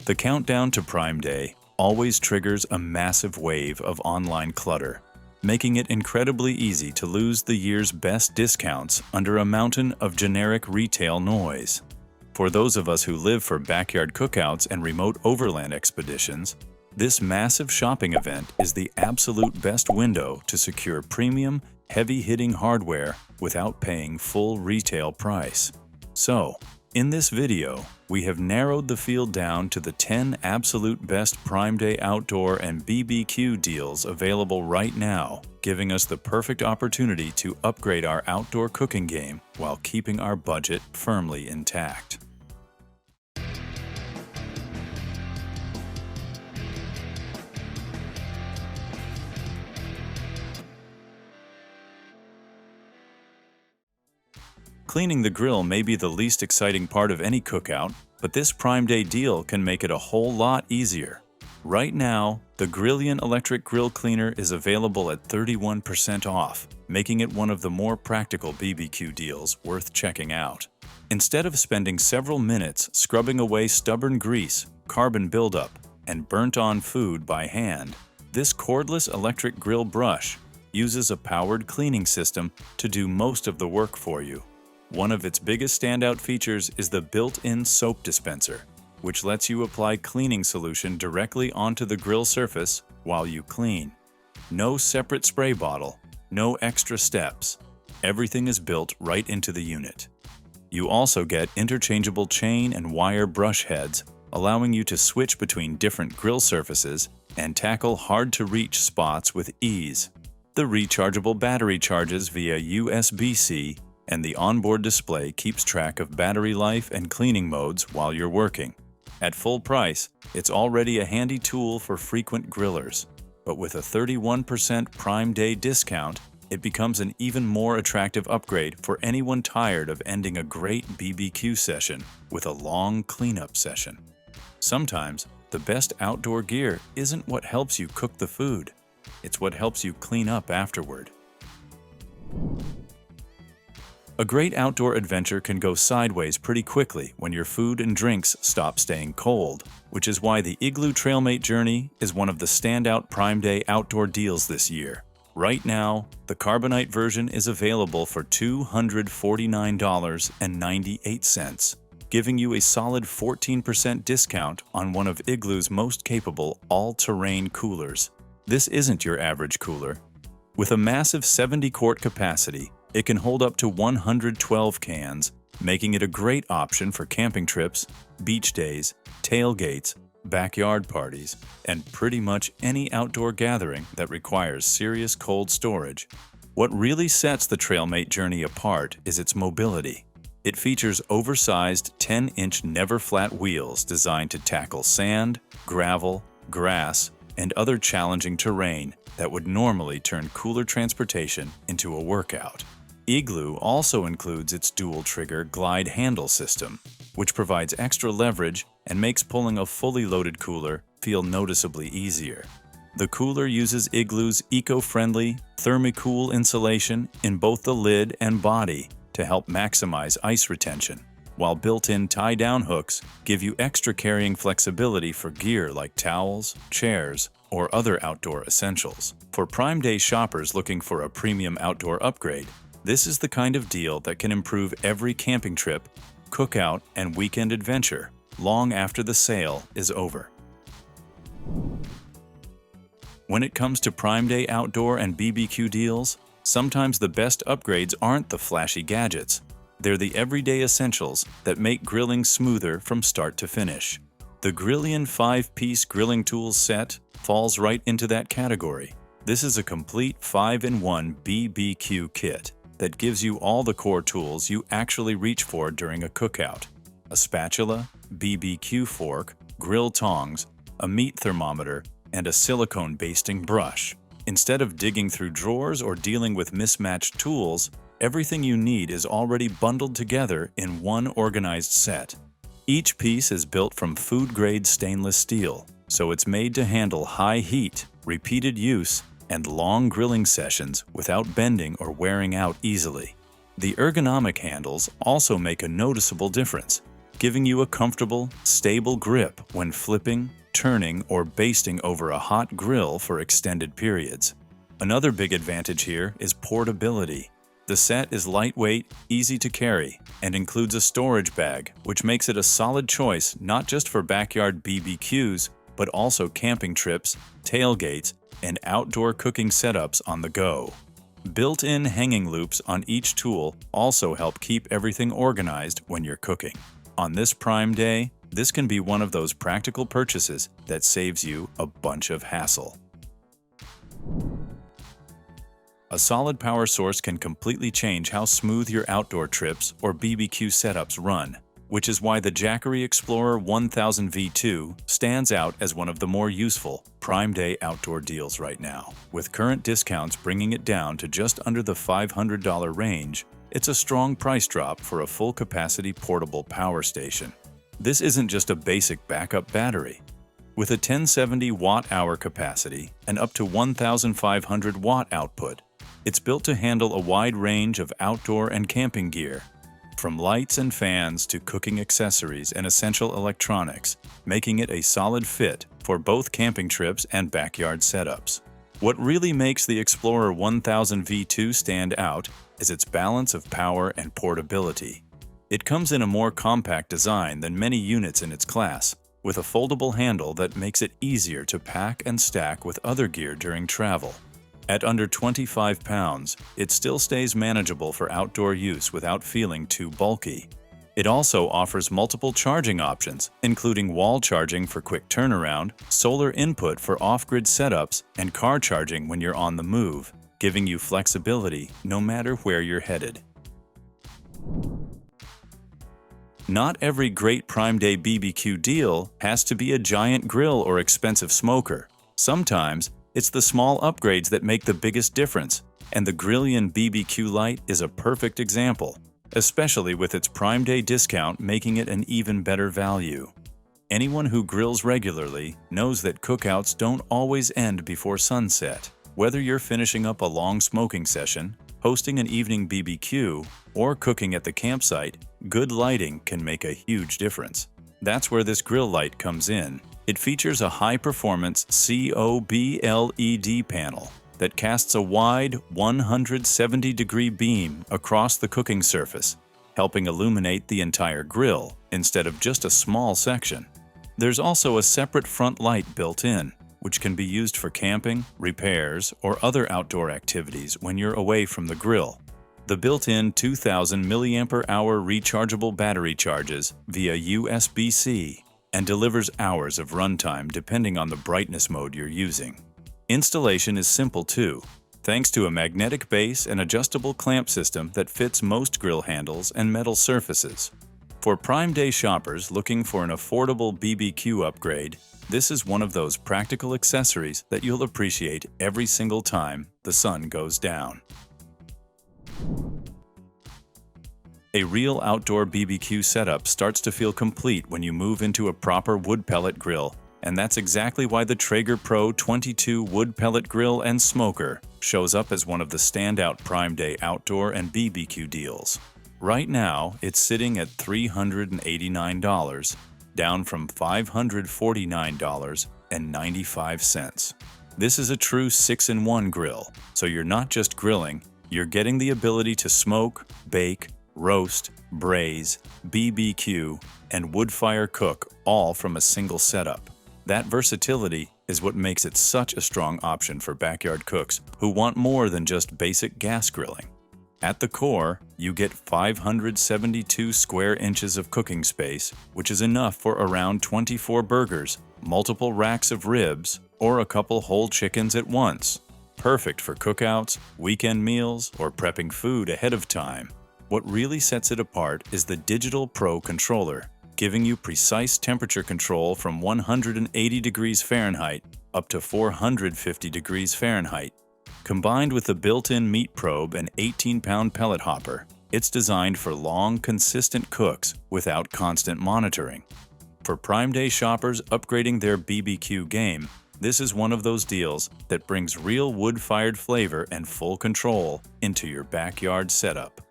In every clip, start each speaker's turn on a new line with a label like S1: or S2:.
S1: The countdown to Prime Day always triggers a massive wave of online clutter, making it incredibly easy to lose the year's best discounts under a mountain of generic retail noise. For those of us who live for backyard cookouts and remote overland expeditions, this massive shopping event is the absolute best window to secure premium, heavy-hitting hardware without paying full retail price. So, in this video, we have narrowed the field down to the 10 absolute best Prime Day outdoor and BBQ deals available right now, giving us the perfect opportunity to upgrade our outdoor cooking game while keeping our budget firmly intact. Cleaning the grill may be the least exciting part of any cookout, but this Prime Day deal can make it a whole lot easier. Right now, the GRILLION electric grill cleaner is available at 31% off, making it one of the more practical BBQ deals worth checking out. Instead of spending several minutes scrubbing away stubborn grease, carbon buildup, and burnt-on food by hand, this cordless electric grill brush uses a powered cleaning system to do most of the work for you. One of its biggest standout features is the built-in soap dispenser, which lets you apply cleaning solution directly onto the grill surface while you clean. No separate spray bottle, no extra steps. Everything is built right into the unit. You also get interchangeable chain and wire brush heads, allowing you to switch between different grill surfaces and tackle hard-to-reach spots with ease. The rechargeable battery charges via USB-C, and the onboard display keeps track of battery life and cleaning modes while you're working. At full price, it's already a handy tool for frequent grillers, but with a 31% Prime Day discount, it becomes an even more attractive upgrade for anyone tired of ending a great BBQ session with a long cleanup session. Sometimes, the best outdoor gear isn't what helps you cook the food, it's what helps you clean up afterward. A great outdoor adventure can go sideways pretty quickly when your food and drinks stop staying cold, which is why the Igloo Trailmate Journey is one of the standout Prime Day outdoor deals this year. Right now, the Carbonite version is available for $249.98, giving you a solid 14% discount on one of Igloo's most capable all-terrain coolers. This isn't your average cooler. With a massive 70-quart capacity, it can hold up to 112 cans, making it a great option for camping trips, beach days, tailgates, backyard parties, and pretty much any outdoor gathering that requires serious cold storage. What really sets the Trailmate Journey apart is its mobility. It features oversized 10-inch never-flat wheels designed to tackle sand, gravel, grass, and other challenging terrain that would normally turn cooler transportation into a workout. Igloo also includes its dual-trigger glide handle system, which provides extra leverage and makes pulling a fully loaded cooler feel noticeably easier. The cooler uses Igloo's eco-friendly Thermocool insulation in both the lid and body to help maximize ice retention, while built-in tie-down hooks give you extra carrying flexibility for gear like towels, chairs, or other outdoor essentials. For Prime Day shoppers looking for a premium outdoor upgrade, this is the kind of deal that can improve every camping trip, cookout, and weekend adventure long after the sale is over. When it comes to Prime Day outdoor and BBQ deals, sometimes the best upgrades aren't the flashy gadgets. They're the everyday essentials that make grilling smoother from start to finish. The GRILLION 5-piece grilling tools set falls right into that category. This is a complete 5-in-1 BBQ kit that gives you all the core tools you actually reach for during a cookout: a spatula, BBQ fork, grill tongs, a meat thermometer, and a silicone basting brush. Instead of digging through drawers or dealing with mismatched tools, everything you need is already bundled together in one organized set. Each piece is built from food-grade stainless steel, so it's made to handle high heat, repeated use, and long grilling sessions without bending or wearing out easily. The ergonomic handles also make a noticeable difference. giving you a comfortable, stable grip when flipping, turning, or basting over a hot grill for extended periods. Another big advantage here is portability. The set is lightweight, easy to carry, and includes a storage bag, which makes it a solid choice not just for backyard BBQs, but also camping trips, tailgates, and outdoor cooking setups on the go. Built-in hanging loops on each tool also help keep everything organized when you're cooking. On this Prime Day, this can be one of those practical purchases that saves you a bunch of hassle. A solid power source can completely change how smooth your outdoor trips or BBQ setups run, which is why the Jackery Explorer 1000 V2 stands out as one of the more useful Prime Day outdoor deals right now. With current discounts bringing it down to just under the $500 range, it's a strong price drop for a full-capacity portable power station. This isn't just a basic backup battery. With a 1070 watt-hour capacity and up to 1,500 watt output, it's built to handle a wide range of outdoor and camping gear, from lights and fans to cooking accessories and essential electronics, making it a solid fit for both camping trips and backyard setups. What really makes the Explorer 1000 V2 stand out is its balance of power and portability. It comes in a more compact design than many units in its class, with a foldable handle that makes it easier to pack and stack with other gear during travel. At under 25 pounds, it still stays manageable for outdoor use without feeling too bulky. It also offers multiple charging options, including wall charging for quick turnaround, solar input for off-grid setups, and car charging when you're on the move, giving you flexibility no matter where you're headed. Not every great Prime Day BBQ deal has to be a giant grill or expensive smoker. Sometimes, it's the small upgrades that make the biggest difference, and the GRILLION BBQ Light is a perfect example, especially with its Prime Day discount making it an even better value. Anyone who grills regularly knows that cookouts don't always end before sunset. Whether you're finishing up a long smoking session, hosting an evening BBQ, or cooking at the campsite, good lighting can make a huge difference. That's where this grill light comes in. It features a high-performance COB LED panel that casts a wide 170-degree beam across the cooking surface, helping illuminate the entire grill instead of just a small section. There's also a separate front light built in, which can be used for camping, repairs, or other outdoor activities when you're away from the grill. The built-in 2000 mAh rechargeable battery charges via USB-C and delivers hours of runtime depending on the brightness mode you're using. Installation is simple too, thanks to a magnetic base and adjustable clamp system that fits most grill handles and metal surfaces. For Prime Day shoppers looking for an affordable BBQ upgrade, this is one of those practical accessories that you'll appreciate every single time the sun goes down. A real outdoor BBQ setup starts to feel complete when you move into a proper wood pellet grill, and that's exactly why the Traeger Pro 22 wood pellet grill and smoker shows up as one of the standout Prime Day outdoor and BBQ deals. Right now, it's sitting at $389, down from $549.95. This is a true 6-in-1 grill, so you're not just grilling, you're getting the ability to smoke, bake, roast, braise, BBQ, and wood fire cook all from a single setup. That versatility is what makes it such a strong option for backyard cooks who want more than just basic gas grilling. At the core, you get 572 square inches of cooking space, which is enough for around 24 burgers, multiple racks of ribs, or a couple whole chickens at once. Perfect for cookouts, weekend meals, or prepping food ahead of time. What really sets it apart is the Digital Pro controller, giving you precise temperature control from 180 degrees Fahrenheit up to 450 degrees Fahrenheit. Combined with the built-in meat probe and 18-pound pellet hopper, it's designed for long, consistent cooks without constant monitoring. For Prime Day shoppers upgrading their BBQ game, this is one of those deals that brings real wood-fired flavor and full control into your backyard setup.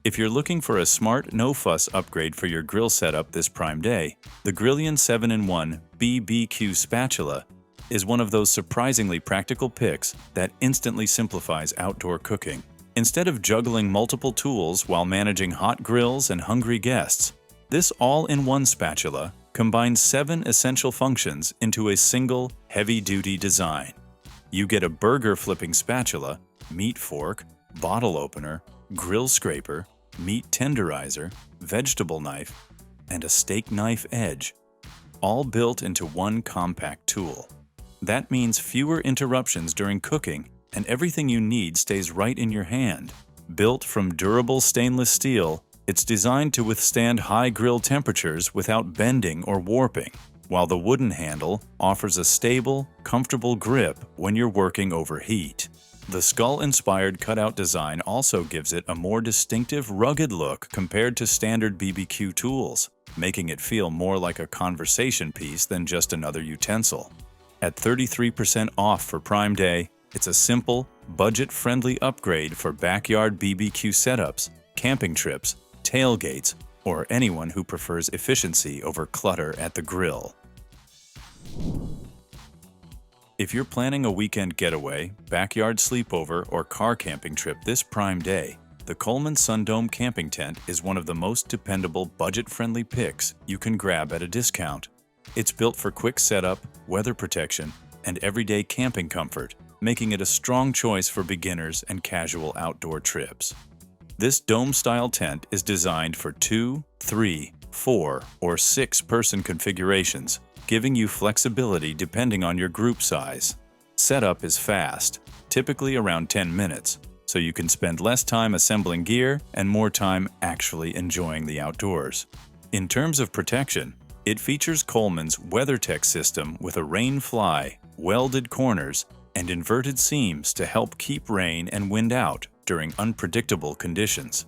S1: If you're looking for a smart, no-fuss upgrade for your grill setup this Prime Day, the GRILLION 7-in-1 BBQ Spatula is one of those surprisingly practical picks that instantly simplifies outdoor cooking. Instead of juggling multiple tools while managing hot grills and hungry guests, this all-in-one spatula combines 7 essential functions into a single, heavy-duty design. You get a burger-flipping spatula, meat fork, bottle opener, grill scraper, meat tenderizer, vegetable knife, and a steak knife edge, all built into one compact tool. That means fewer interruptions during cooking, and everything you need stays right in your hand. Built from durable stainless steel, it's designed to withstand high grill temperatures without bending or warping, while the wooden handle offers a stable, comfortable grip when you're working over heat. The skull-inspired cutout design also gives it a more distinctive, rugged look compared to standard BBQ tools, making it feel more like a conversation piece than just another utensil. At 33% off for Prime Day, it's a simple, budget-friendly upgrade for backyard BBQ setups, camping trips, tailgates, or anyone who prefers efficiency over clutter at the grill. If you're planning a weekend getaway, backyard sleepover, or car camping trip this Prime Day, the Coleman Sundome camping tent is one of the most dependable budget-friendly picks you can grab at a discount. It's built for quick setup, weather protection, and everyday camping comfort, making it a strong choice for beginners and casual outdoor trips. This dome-style tent is designed for 2, 3, 4, or 6-person configurations, giving you flexibility depending on your group size. Setup is fast, typically around 10 minutes, so you can spend less time assembling gear and more time actually enjoying the outdoors. In terms of protection, it features Coleman's WeatherTech system with a rain fly, welded corners, and inverted seams to help keep rain and wind out during unpredictable conditions.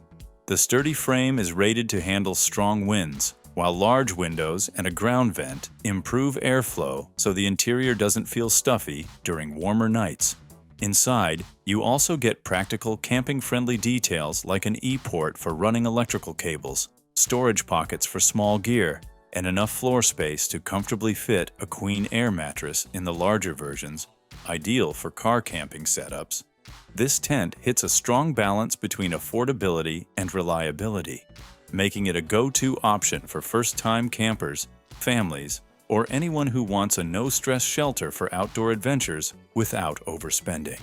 S1: The sturdy frame is rated to handle strong winds, while large windows and a ground vent improve airflow so the interior doesn't feel stuffy during warmer nights. Inside, you also get practical camping-friendly details like an E-port for running electrical cables, storage pockets for small gear, and enough floor space to comfortably fit a queen air mattress in the larger versions, ideal for car camping setups. This tent hits a strong balance between affordability and reliability, making it a go-to option for first-time campers, families, or anyone who wants a no-stress shelter for outdoor adventures without overspending.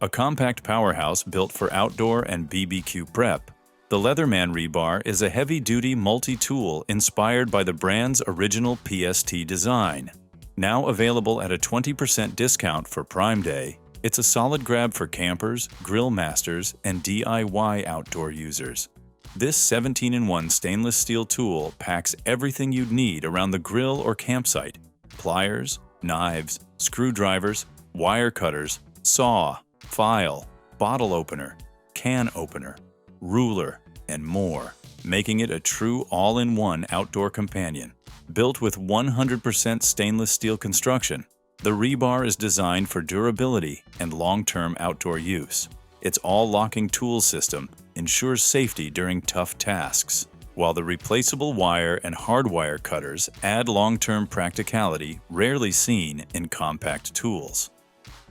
S1: A compact powerhouse built for outdoor and BBQ prep, the Leatherman Rebar is a heavy-duty multi-tool inspired by the brand's original PST design. Now available at a 20% discount for Prime Day, it's a solid grab for campers, grill masters, and DIY outdoor users. This 17-in-1 stainless steel tool packs everything you'd need around the grill or campsite: pliers, knives, screwdrivers, wire cutters, saw, file, bottle opener, can opener, ruler, and more, making it a true all-in-one outdoor companion. Built with 100% stainless steel construction, the rebar is designed for durability and long-term outdoor use. Its all-locking tool system ensures safety during tough tasks, while the replaceable wire and hardwire cutters add long-term practicality rarely seen in compact tools.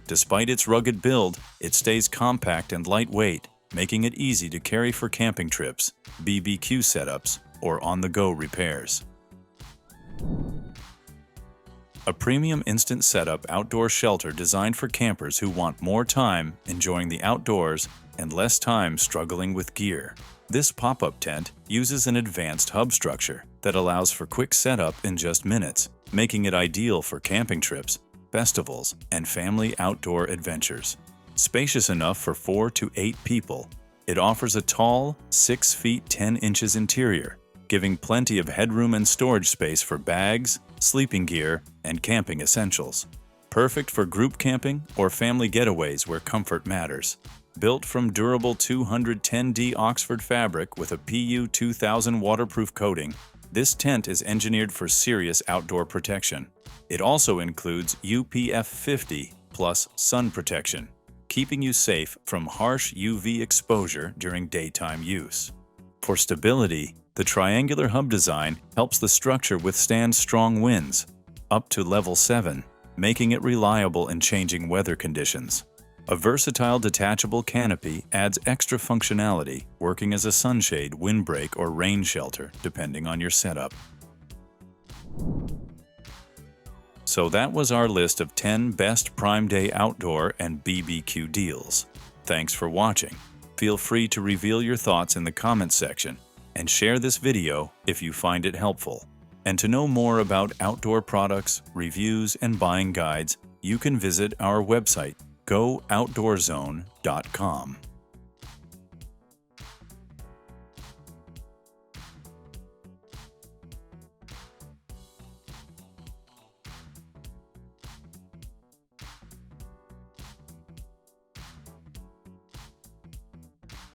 S1: Despite its rugged build, it stays compact and lightweight, making it easy to carry for camping trips, BBQ setups, or on-the-go repairs. A premium instant setup outdoor shelter designed for campers who want more time enjoying the outdoors and less time struggling with gear. This pop-up tent uses an advanced hub structure that allows for quick setup in just minutes, making it ideal for camping trips, festivals, and family outdoor adventures. Spacious enough for 4 to 8 people, it offers a tall 6 feet 10 inches interior, giving plenty of headroom and storage space for bags, sleeping gear, and camping essentials. Perfect for group camping or family getaways where comfort matters. Built from durable 210D Oxford fabric with a PU 2000 waterproof coating, this tent is engineered for serious outdoor protection. It also includes UPF 50 plus sun protection. keeping you safe from harsh UV exposure during daytime use. For stability, the triangular hub design helps the structure withstand strong winds, up to level 7, making it reliable in changing weather conditions. A versatile detachable canopy adds extra functionality, working as a sunshade, windbreak, or rain shelter, depending on your setup. So that was our list of 10 best Prime Day outdoor and BBQ deals. Thanks for watching. Feel free to reveal your thoughts in the comments section and share this video if you find it helpful. And to know more about outdoor products, reviews, and buying guides, you can visit our website, GoOutdoorZone.com.